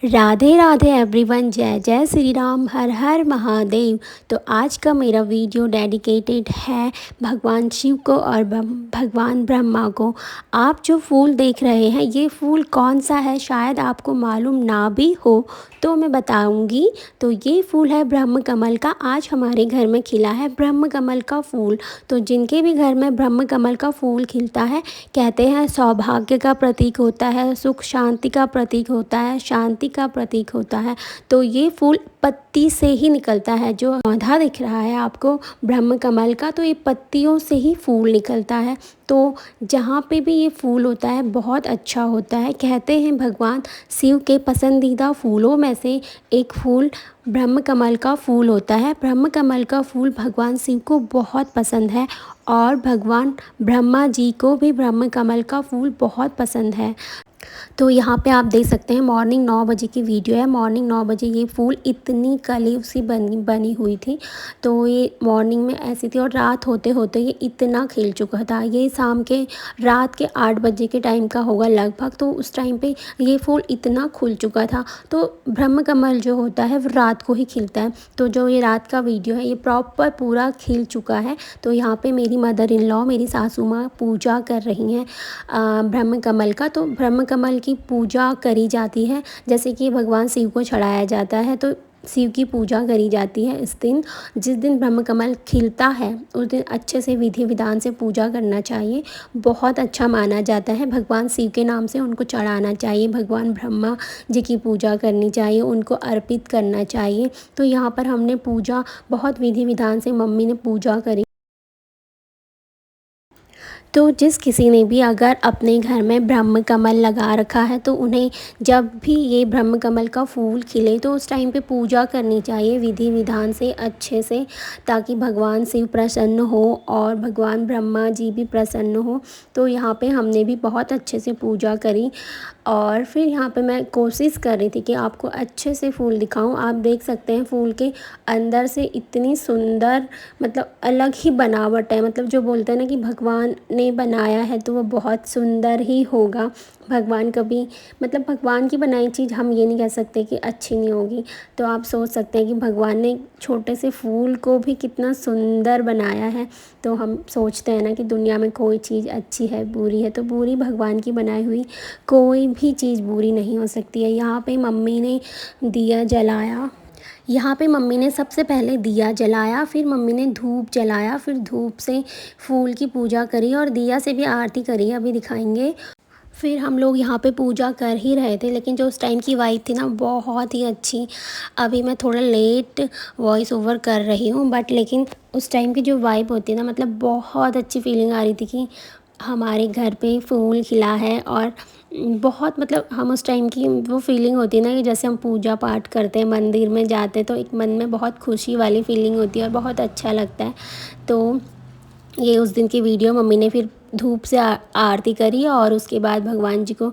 Radhe Radhe everyone, जय जय श्री राम, हर हर महादेव। तो आज का मेरा वीडियो डेडिकेटेड है भगवान शिव को और भगवान ब्रह्मा को। आप जो फूल देख रहे हैं ये फूल कौन सा है शायद आपको मालूम ना भी हो, तो मैं बताऊंगी। तो ये फूल है ब्रह्म कमल का। आज हमारे घर में खिला है ब्रह्म कमल का फूल। तो जिनके भी घर में ब्रह्म कमल का फूल खिलता है कहते हैं सौभाग्य का प्रतीक होता है, सुख शांति का प्रतीक होता है, शांति का प्रतीक होता है। तो ये फूल पत्ती से ही निकलता है। जो पौधा दिख रहा है आपको ब्रह्म कमल का, तो ये पत्तियों से ही फूल निकलता है। तो जहाँ पे भी ये फूल होता है बहुत अच्छा होता है। कहते हैं भगवान शिव के पसंदीदा फूलों में से एक फूल ब्रह्म कमल का फूल होता है। ब्रह्म कमल का फूल भगवान शिव को बहुत पसंद है और भगवान ब्रह्मा जी को भी ब्रह्म कमल का फूल बहुत पसंद है। तो यहाँ पे आप देख सकते हैं मॉर्निंग 9 बजे की वीडियो है। मॉर्निंग 9 बजे ये फूल इतनी कली सी बनी हुई थी। तो ये मॉर्निंग में ऐसी थी और रात होते होते ये इतना खिल चुका था। ये शाम के रात के 8 बजे के टाइम का होगा लगभग। तो उस टाइम पे ये फूल इतना खुल चुका था। तो ब्रह्म कमल जो होता है वो रात को ही खिलता है। तो जो ये रात का वीडियो है ये प्रॉपर पूरा खिल चुका है। तो यहाँ पे मेरी मदर इन लॉ, मेरी सासू माँ पूजा कर रही हैं ब्रह्म कमल का। तो ब्रह्म कमल की पूजा करी जाती है जैसे कि भगवान शिव को चढ़ाया जाता है। तो शिव की पूजा करी जाती है इस दिन। जिस दिन ब्रह्म कमल खिलता है उस दिन अच्छे से विधि विधान से पूजा करना चाहिए। बहुत अच्छा माना जाता है। भगवान शिव के नाम से उनको चढ़ाना चाहिए, भगवान ब्रह्मा जी की पूजा करनी चाहिए, उनको अर्पित करना चाहिए। तो यहाँ पर हमने पूजा बहुत विधि विधान से मम्मी ने पूजा करी। तो जिस किसी ने भी अगर अपने घर में ब्रह्म कमल लगा रखा है तो उन्हें जब भी ये ब्रह्म कमल का फूल खिले तो उस टाइम पे पूजा करनी चाहिए विधि विधान से अच्छे से, ताकि भगवान शिव प्रसन्न हो और भगवान ब्रह्मा जी भी प्रसन्न हो। तो यहाँ पे हमने भी बहुत अच्छे से पूजा करी और फिर यहाँ पे मैं कोशिश कर रही थी कि आपको अच्छे से फूल दिखाऊं। आप देख सकते हैं फूल के अंदर से इतनी सुंदर मतलब अलग ही बनावट है। मतलब जो बोलते हैं ना कि भगवान ने बनाया है तो वो बहुत सुंदर ही होगा। भगवान कभी मतलब भगवान की बनाई चीज़ हम ये नहीं कह सकते कि अच्छी नहीं होगी। तो आप सोच सकते हैं कि भगवान ने छोटे से फूल को भी कितना सुंदर बनाया है। तो हम सोचते हैं ना कि दुनिया में कोई चीज़ अच्छी है बुरी है, तो बुरी भगवान की बनाई हुई कोई भी चीज़ बुरी नहीं हो सकती है। यहाँ पे मम्मी ने दिया जलाया। यहाँ पे मम्मी ने सबसे पहले दिया जलाया, फिर मम्मी ने धूप जलाया, फिर धूप से फूल की पूजा करी और दिया से भी आरती करी, अभी दिखाएंगे। फिर हम लोग यहाँ पे पूजा कर ही रहे थे लेकिन जो उस टाइम की वाइब थी ना बहुत ही अच्छी। अभी मैं थोड़ा लेट वॉइस ओवर कर रही हूँ बट लेकिन उस टाइम की जो वाइब होती है ना मतलब बहुत अच्छी फीलिंग आ रही थी कि हमारे घर पे फूल खिला है। और बहुत मतलब हम उस टाइम की वो फीलिंग होती है ना कि जैसे हम पूजा पाठ करते हैं मंदिर में जाते हैं तो एक मन में बहुत खुशी वाली फीलिंग होती है और बहुत अच्छा लगता है। तो ये उस दिन की वीडियो। मम्मी ने फिर धूप से आरती करी और उसके बाद भगवान जी को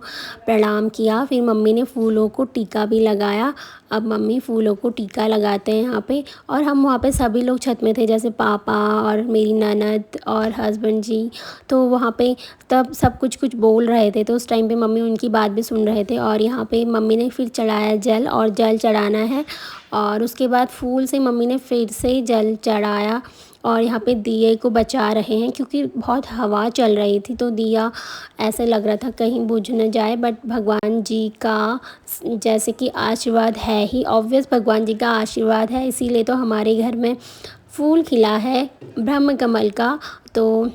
प्रणाम किया। फिर मम्मी ने फूलों को टीका भी लगाया। अब मम्मी फूलों को टीका लगाते हैं यहाँ पे और हम वहाँ पे सभी लोग छत में थे जैसे पापा और मेरी ननद और हस्बैंड जी। तो वहाँ पे तब सब कुछ बोल रहे थे तो उस टाइम पे मम्मी उनकी बात भी सुन रहे थे। और यहाँ पे मम्मी ने फिर चढ़ाया जल और जल चढ़ाना है और उसके बाद फूल से मम्मी ने फिर से जल चढ़ाया। और यहाँ पे दिए को बचा रहे हैं क्योंकि बहुत हवा चल रही थी तो दिया ऐसे लग रहा था कहीं बुझ न जाए। बट भगवान जी का जैसे कि आशीर्वाद है ही, ऑब्वियस भगवान जी का आशीर्वाद है, इसीलिए तो हमारे घर में फूल खिला है ब्रह्म कमल का। तो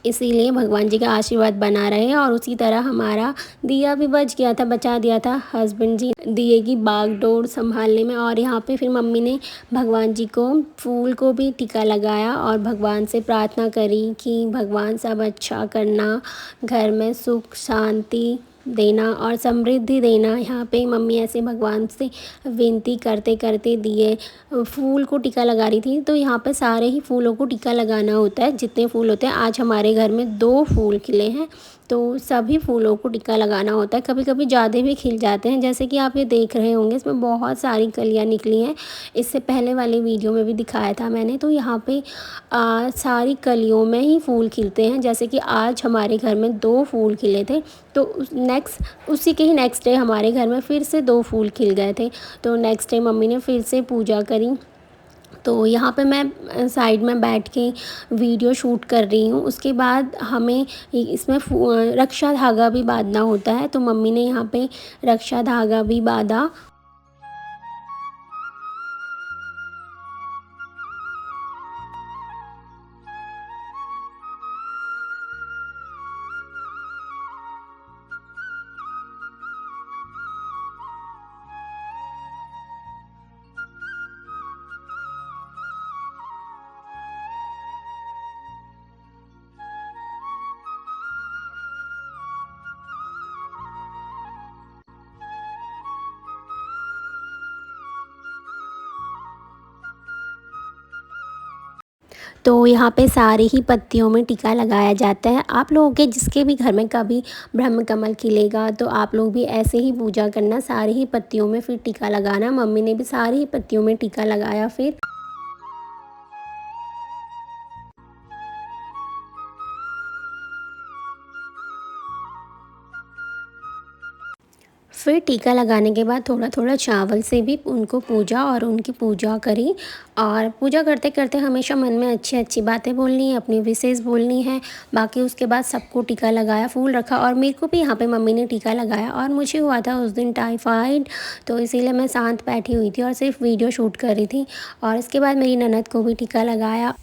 इसीलिए भगवान जी का आशीर्वाद बना रहे और उसी तरह हमारा दिया भी बच गया था, बचा दिया था हस्बैंड जी दिए की बागडोर संभालने में। और यहाँ पे फिर मम्मी ने भगवान जी को फूल को भी टीका लगाया और भगवान से प्रार्थना करी कि भगवान सब अच्छा करना, घर में सुख शांति देना और समृद्धि देना। यहाँ पे मम्मी ऐसे भगवान से विनती करते करते दिए फूल को टीका लगा रही थी। तो यहाँ पे सारे ही फूलों को टीका लगाना होता है जितने फूल होते हैं। आज हमारे घर में 2 फूल खिले हैं तो सभी फूलों को टिक्का लगाना होता है। कभी कभी ज़्यादा भी खिल जाते हैं, जैसे कि आप ये देख रहे होंगे इसमें बहुत सारी कलियाँ निकली हैं। इससे पहले वाले वीडियो में भी दिखाया था मैंने। तो यहाँ पे सारी कलियों में ही फूल खिलते हैं। जैसे कि आज हमारे घर में 2 फूल खिले थे, तो उसी के ही नेक्स्ट डे हमारे घर में फिर से 2 फूल खिल गए थे। तो नेक्स्ट डे मम्मी ने फिर से पूजा करी। तो यहाँ पे मैं साइड में बैठ के वीडियो शूट कर रही हूँ। उसके बाद हमें इसमें रक्षा धागा भी बांधना होता है, तो मम्मी ने यहाँ पे रक्षा धागा भी बांधा। तो यहाँ पे सारी ही पत्तियों में टीका लगाया जाता है। आप लोगों के जिसके भी घर में कभी ब्रह्म कमल खिलेगा तो आप लोग भी ऐसे ही पूजा करना, सारी ही पत्तियों में फिर टीका लगाना। मम्मी ने भी सारी ही पत्तियों में टीका लगाया। फिर टीका लगाने के बाद थोड़ा थोड़ा चावल से भी उनको पूजा और उनकी पूजा करी। और पूजा करते करते हमेशा मन में अच्छी अच्छी बातें बोलनी है, अपनी विशेष बोलनी है। बाकी उसके बाद सबको टीका लगाया, फूल रखा, और मेरे को भी यहाँ पे मम्मी ने टीका लगाया। और मुझे हुआ था उस दिन टाइफाइड, तो इसीलिए मैं शांत बैठी हुई थी और सिर्फ वीडियो शूट कर रही थी। और इसके बाद मेरी ननद को भी टीका लगाया।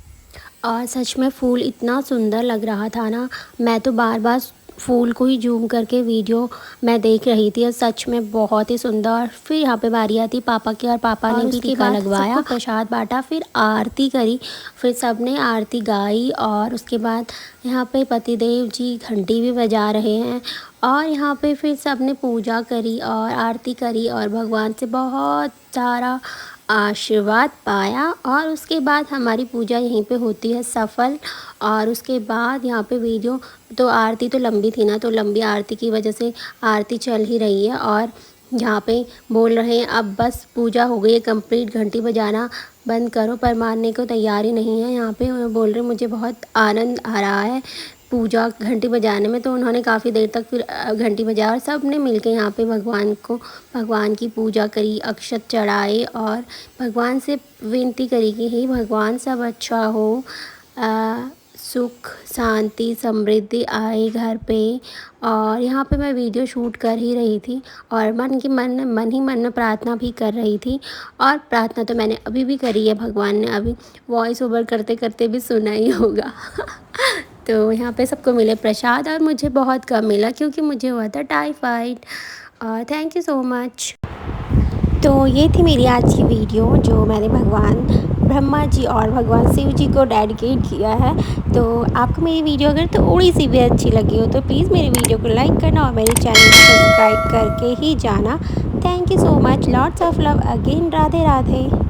और सच में फूल इतना सुंदर लग रहा था ना, मैं तो बार बार फूल को ही जूम करके वीडियो मैं देख रही थी। और सच में बहुत ही सुंदर। फिर यहाँ पे बारी आती पापा की, और पापा ने भी टीका लगवाया, प्रसाद बांटा, फिर आरती करी। फिर सबने आरती गाई। और उसके बाद यहाँ पे पतिदेव जी घंटी भी बजा रहे हैं। और यहाँ पे फिर सबने पूजा करी और आरती करी और भगवान से बहुत सारा आशीर्वाद पाया। और उसके बाद हमारी पूजा यहीं पे होती है सफल। और उसके बाद यहाँ पे वीडियो, तो आरती तो लंबी थी ना, तो लंबी आरती की वजह से आरती चल ही रही है। और यहाँ पे बोल रहे हैं अब बस पूजा हो गई है कंप्लीट, घंटी बजाना बंद करो, पर मानने को तैयार ही नहीं है। यहाँ पे बोल रहे मुझे बहुत आनंद आ रहा है पूजा घंटी बजाने में। तो उन्होंने काफ़ी देर तक फिर घंटी बजाया और सब ने मिलके यहाँ पे भगवान की पूजा करी, अक्षत चढ़ाए और भगवान से विनती करी कि हे भगवान सब अच्छा हो, सुख शांति समृद्धि आए घर पे। और यहाँ पे मैं वीडियो शूट कर ही रही थी और मन ही मन में प्रार्थना भी कर रही थी। और प्रार्थना तो मैंने अभी भी करी है, भगवान ने अभी वॉइस ओवर करते करते भी सुना ही होगा। तो यहाँ पे सबको मिले प्रसाद और मुझे बहुत कम मिला क्योंकि मुझे हुआ था टाइफाइड। और थैंक यू सो मच। तो ये थी मेरी आज की वीडियो जो मैंने भगवान ब्रह्मा जी और भगवान शिव जी को डेडिकेट किया है। तो आपको मेरी वीडियो अगर थोड़ी सी भी अच्छी लगी हो तो प्लीज़ मेरी वीडियो को लाइक करना और मेरे चैनल को सब्सक्राइब करके ही जाना। Thank you so much. Lots of love again. Radhe Radhe.